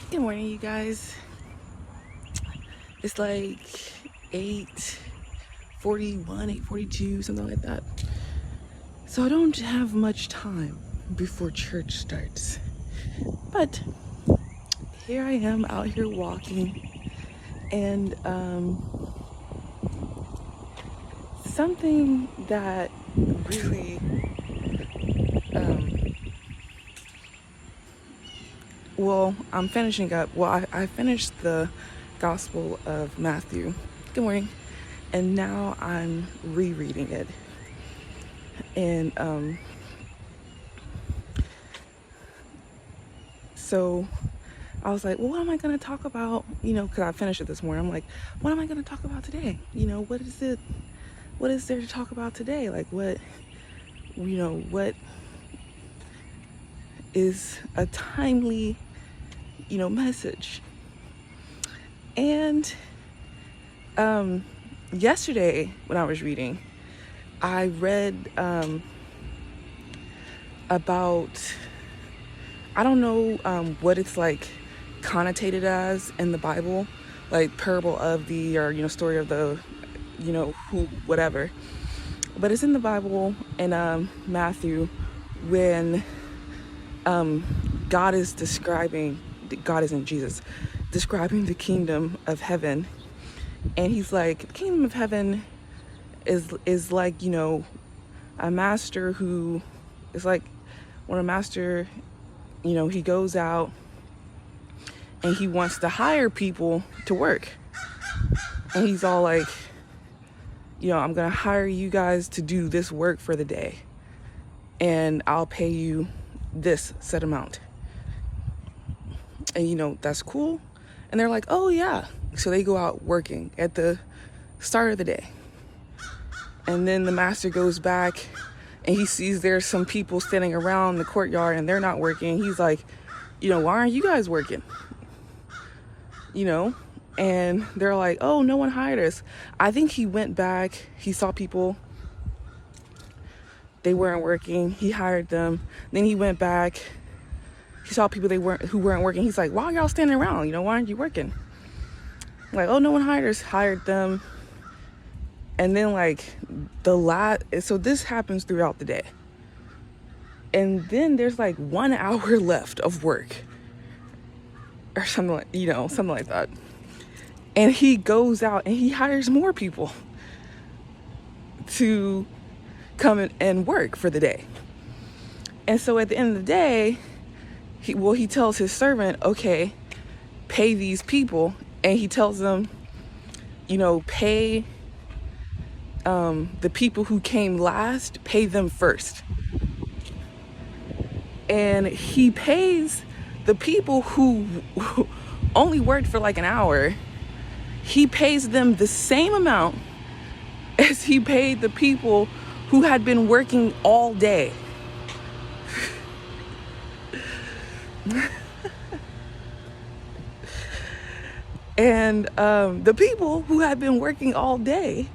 Good morning, you guys. It's like 8:41, 8:42, something like that. So I don't have much time before church starts. But here I am out here walking, and something that really I'm finishing up. I finished the Gospel of Matthew. Good morning. And now I'm rereading it. And so I was like, well, what am I going to talk about? Because I finished it this morning. I'm like, what am I going to talk about today? What is there to talk about today? Like, what is a timely, message? And yesterday when I was reading, I read about, I don't know what it's like connotated as in the Bible, like parable of the, or story of the, who, whatever. But it's in the Bible in Matthew when God is describing, God isn't Jesus, describing the kingdom of heaven. And he's like, the kingdom of heaven is like, a master who is like, when a master, he goes out and he wants to hire people to work. And he's all like, I'm going to hire you guys to do this work for the day. And I'll pay you this set amount. And, that's cool. And they're like, oh, yeah. So they go out working at the start of the day. And then the master goes back and he sees there's some people standing around the courtyard and they're not working. He's like, why aren't you guys working? And they're like, oh, no one hired us. I think he went back. He saw people. They weren't working. He hired them. Then he went back. He saw people who weren't working. He's like, why are y'all standing around? Why aren't you working? Like, oh, no one hired them. And then so this happens throughout the day. And then there's like 1 hour left of work or something like that. And he goes out and he hires more people to come and work for the day. And so at the end of the day, he tells his servant, okay, pay these people. And he tells them, pay the people who came last, pay them first. And he pays the people who only worked for like an hour. He pays them the same amount as he paid the people who had been working all day. And the people who had been working all day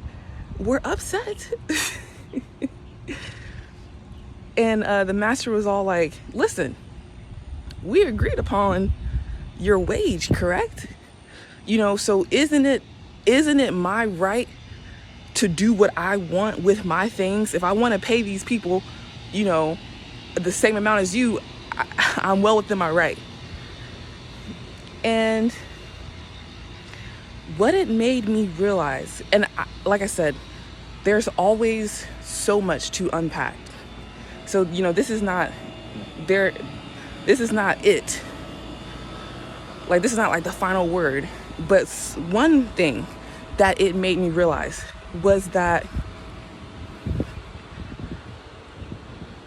were upset. And the master was all like, listen, we agreed upon your wage, correct? So isn't it my right to do what I want with my things? If I want to pay these people, the same amount as you, I'm well within my right. And what it made me realize, and like I said, there's always so much to unpack. So, this is not it. Like, this is not like the final word. But one thing that it made me realize was that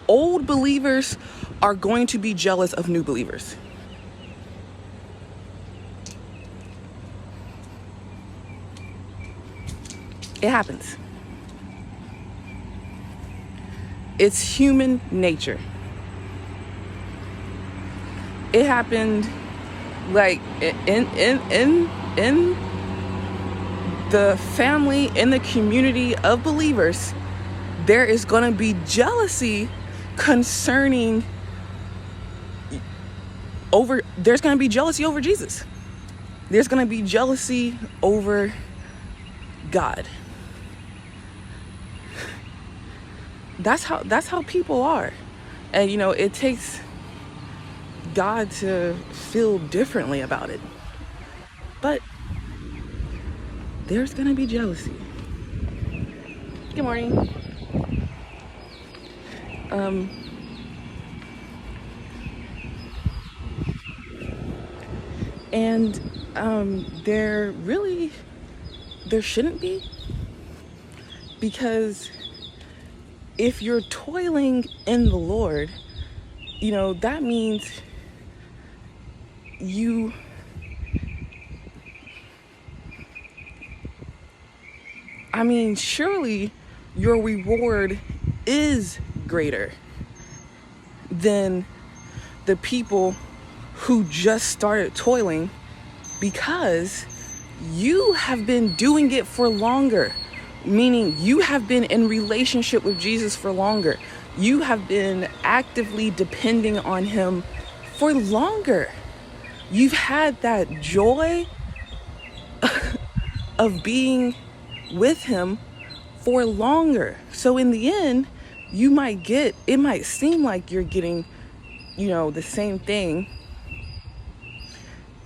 old believers are going to be jealous of new believers. It happens. It's human nature. It happened like in the family, in the community of believers. There is going to be jealousy concerning there's going to be jealousy over Jesus. There's going to be jealousy over God. That's how people are. And it takes God to feel differently about it. But there's going to be jealousy. Good morning. And there shouldn't be, because if you're toiling in the Lord, that means surely your reward is greater than the people who just started toiling, because you have been doing it for longer, meaning you have been in relationship with Jesus for longer. You have been actively depending on him for longer. You've had that joy of being with him for longer. So in the end, it might seem like you're getting, the same thing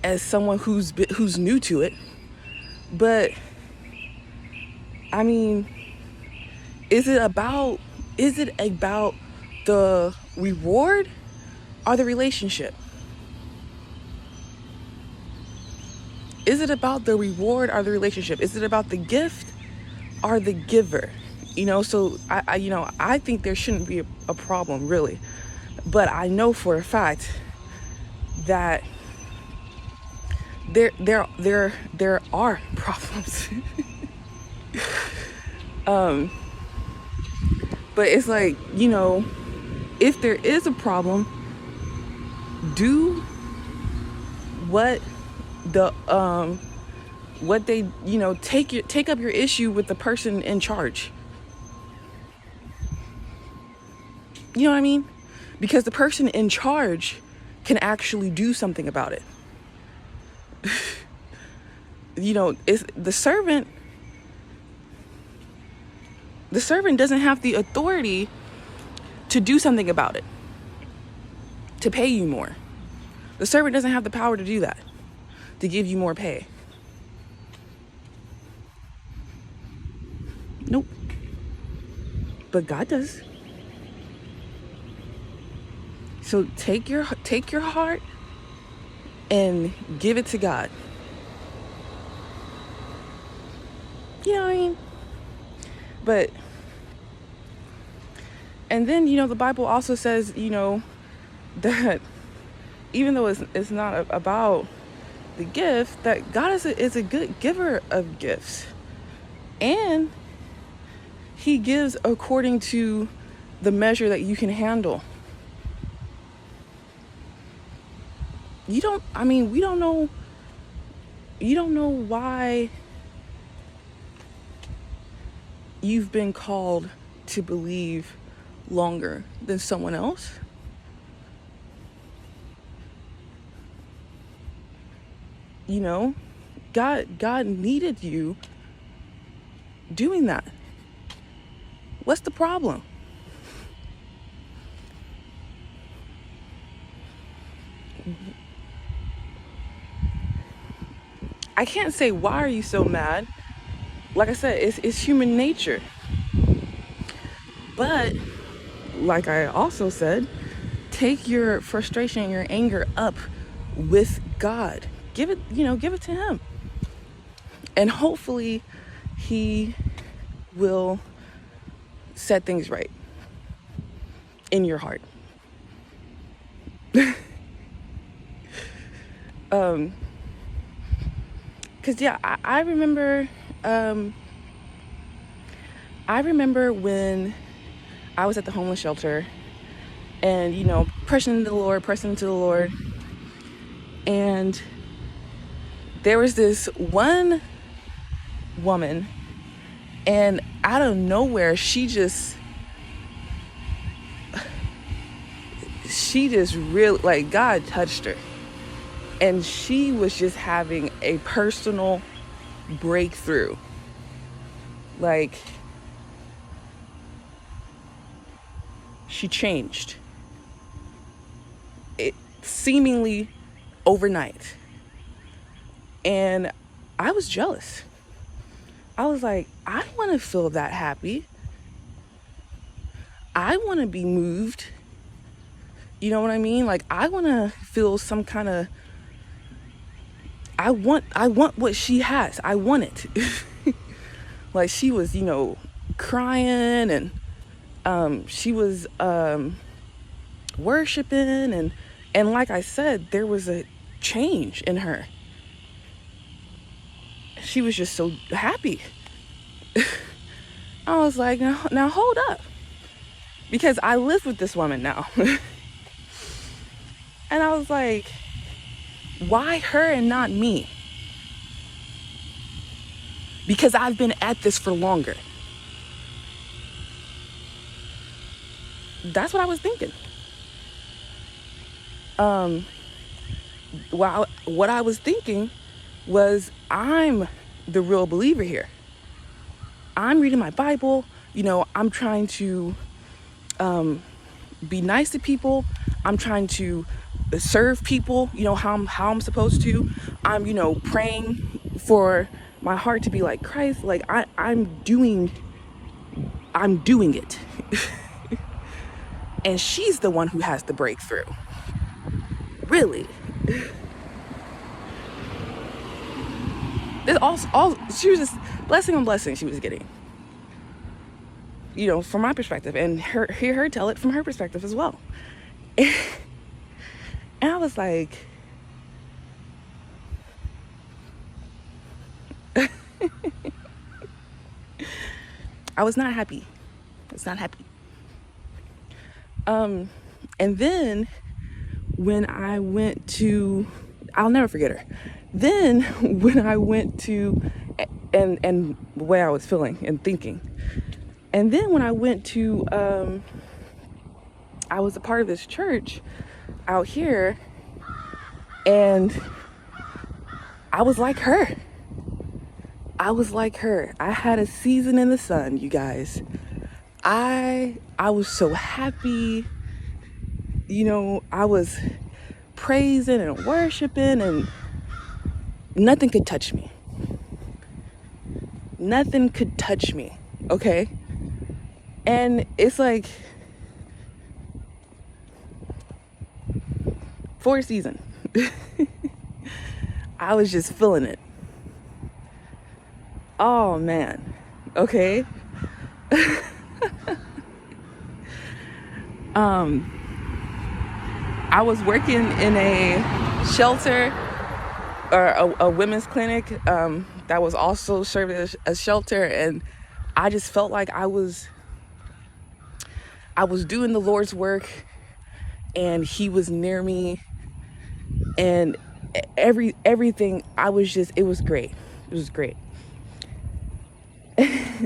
as someone who's new to it. But is it about the reward or the relationship? Is it about the reward or the relationship? Is it about the gift or the giver? So I think there shouldn't be a problem, really. But I know for a fact that there are problems. But it's like, if there is a problem, do what they, take up your issue with the person in charge. You know what I mean? Because the person in charge can actually do something about it. It's the servant doesn't have the authority to do something about it, to pay you more. The servant doesn't have the power to do that, to give you more pay. Nope. But God does. So take your heart and give it to God. You know what I mean? But, and then, the Bible also says, that even though it's not about the gift, that God is a good giver of gifts. And he gives according to the measure that you can handle. We don't know why you've been called to believe longer than someone else. God needed you doing that. What's the problem? I can't say, why are you so mad? Like I said, it's human nature. But like I also said, take your frustration and your anger up with God. Give it to him. And hopefully he will set things right in your heart. Cause I remember when I was at the homeless shelter and, pressing into the Lord. And there was this one woman, and out of nowhere, she just really, like, God touched her. And she was just having a personal breakthrough. Like, she changed. It seemingly overnight. And I was jealous. I was like, I want to feel that happy. I want to be moved. You know what I mean? Like, I want to feel some kind of, I want what she has. I want it. Like, she was, crying, and she was worshiping, and like I said, there was a change in her. She was just so happy. I was like, now hold up. Because I live with this woman now. And I was like, why her and not me? Because I've been at this for longer. That's what I was thinking. What I was thinking was, I'm the real believer here. I'm reading my Bible. I'm trying to be nice to people. I'm trying to serve people, how I'm supposed to. I'm, praying for my heart to be like Christ. Like, I'm doing it. And she's the one who has the breakthrough. Really. All she was just blessing on blessing she was getting. From my perspective, and hear her tell it from her perspective as well. And I was like, I was not happy. And then when I went to, I'll never forget her. Then when I went to, and the way I was feeling and thinking. And then when I went to, I was a part of this church out here, and I was like her. I had a season in the sun, you guys. I was so happy. I was praising and worshiping, and nothing could touch me. Okay? And it's like 4 seasons. I was just feeling it. Oh man. Okay. I was working in a shelter, or a women's clinic that was also serving as a shelter, and I just felt like I was doing the Lord's work, and He was near me, and everything. It was great. It was great.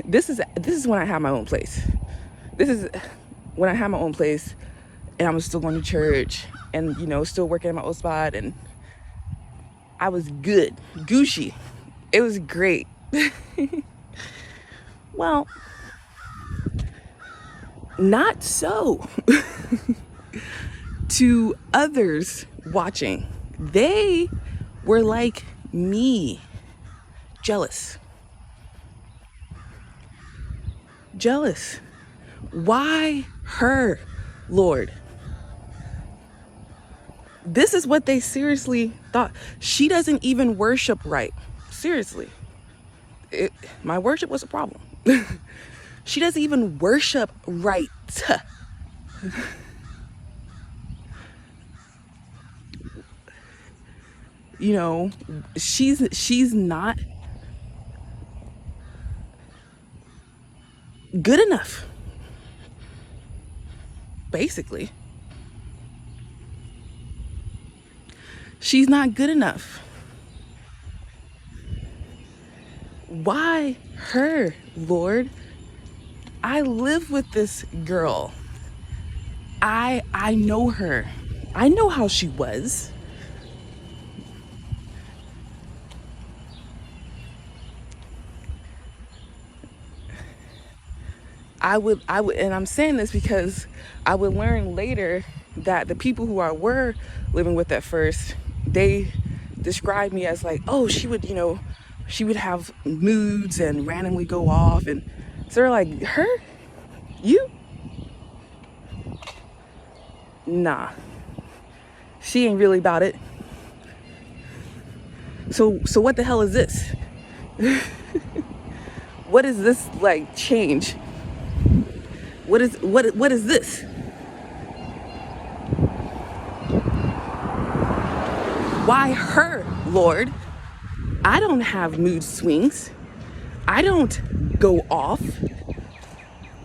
This is when I had my own place. This is when I had my own place, and I was still going to church, and still working at my old spot, and I was good, Gucci. It was great. Well, not so to others watching. They were like me, jealous. Why her, Lord? This is what they seriously thought. She doesn't even worship right. Seriously. My worship was a problem. She doesn't even worship right. She's not good enough. Basically. She's not good enough. Why her, Lord? I live with this girl. I know her. I know how she was. and I'm saying this because I would learn later that the people who I were living with at first, they described me as like, oh, she would have moods and randomly go off. And so they're like, her? You? Nah, she ain't really about it. So what the hell is this? What is this like change? What is this? Why her, Lord? I don't have mood swings. I don't go off.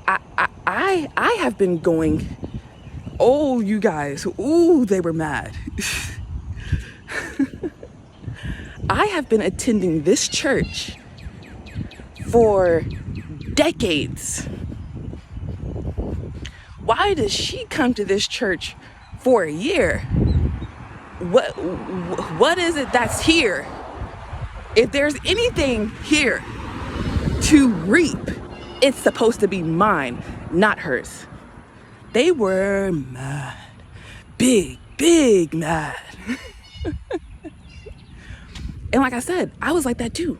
I have been going. Oh, you guys. Ooh, they were mad. I have been attending this church for decades. Why does she come to this church for a year? What is it that's here? If there's anything here to reap, it's supposed to be mine, not hers. They were mad. Big mad. And like I said, I was like that too.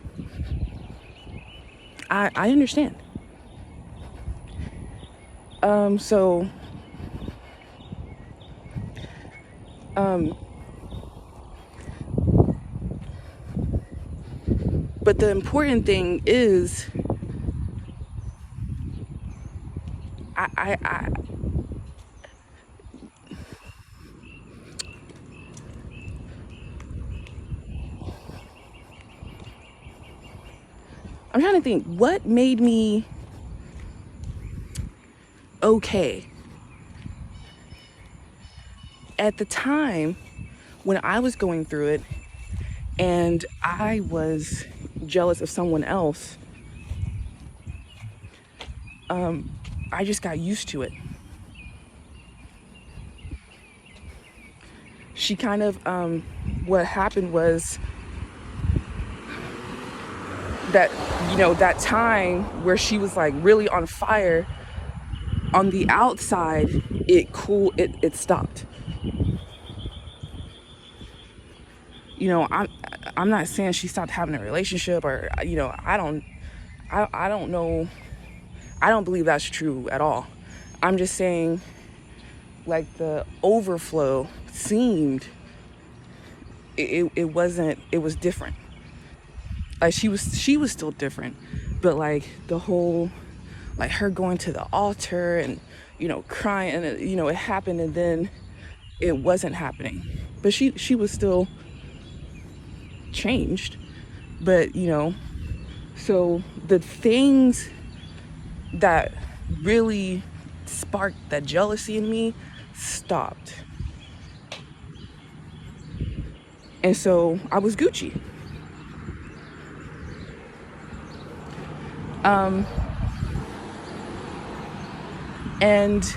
I understand. But the important thing is, I'm trying to think, what made me okay? At the time when I was going through it and I was jealous of someone else, I just got used to it. She kind of, what happened was that, that time where she was like really on fire, on the outside, it stopped. I'm not saying she stopped having a relationship or, I don't know. I don't believe that's true at all. I'm just saying, like, the overflow seemed, it was different. Like she was still different, but like the whole, like her going to the altar and, crying, and it happened and then it wasn't happening. But she was still changed. But, so the things that really sparked that jealousy in me stopped. And so I was Gucci. And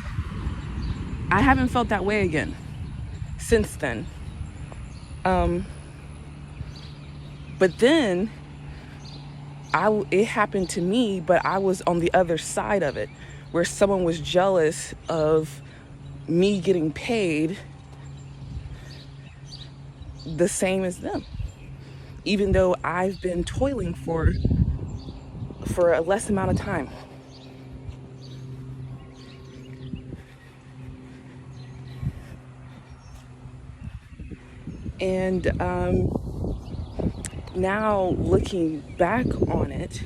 I haven't felt that way again since then. But then it happened to me, but I was on the other side of it, where someone was jealous of me getting paid the same as them, even though I've been toiling for a less amount of time. And now looking back on it,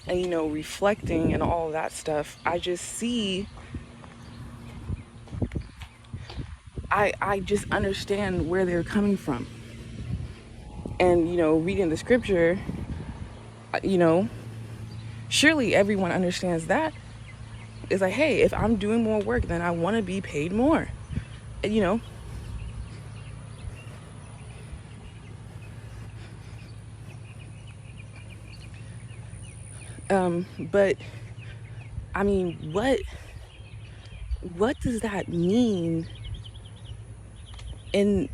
and reflecting and all of that stuff, I just see, I just understand where they're coming from. And reading the scripture, surely everyone understands that. It's like, hey, if I'm doing more work, then I want to be paid more. But I mean, what does that mean in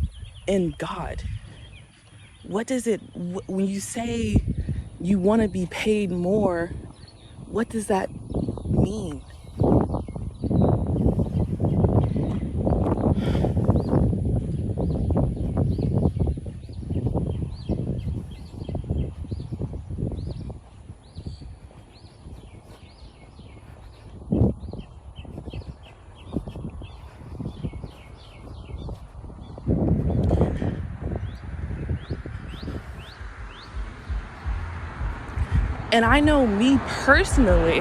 God? What does it, when you say you want to be paid more. What does that mean? And I know me personally,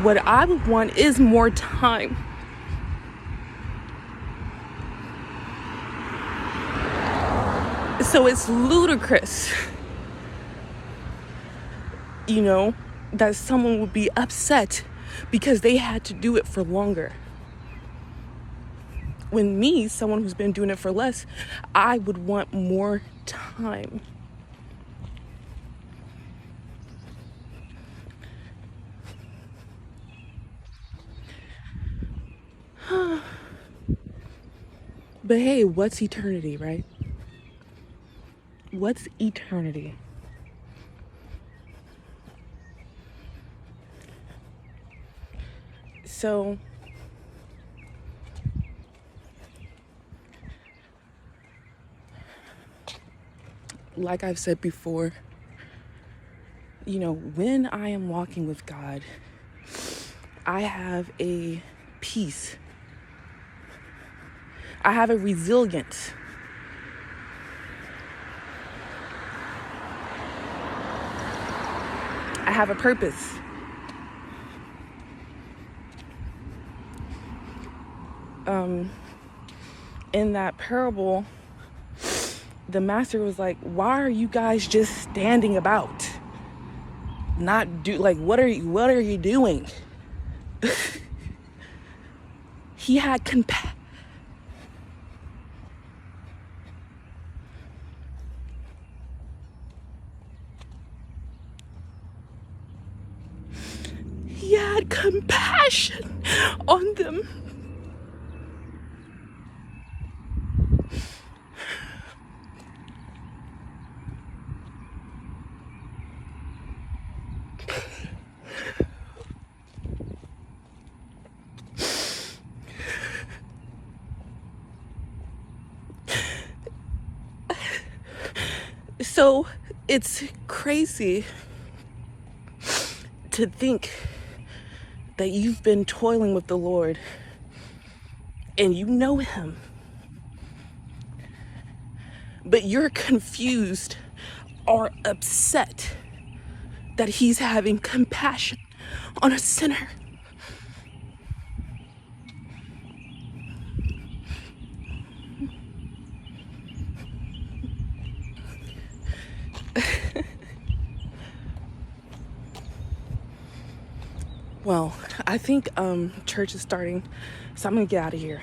what I would want is more time. So it's ludicrous, that someone would be upset because they had to do it for longer. When me, someone who's been doing it for less, I would want more time. But hey, what's eternity, right? What's eternity? So, like I've said before, when I am walking with God, I have a peace. I have a resilience. I have a purpose. In that parable, the master was like, why are you guys just standing about? What are you doing? He had compassion. He had compassion on them. So it's crazy to think that you've been toiling with the Lord and you know him, but you're confused or upset that he's having compassion on a sinner. Well, I think church is starting, so I'm gonna get out of here.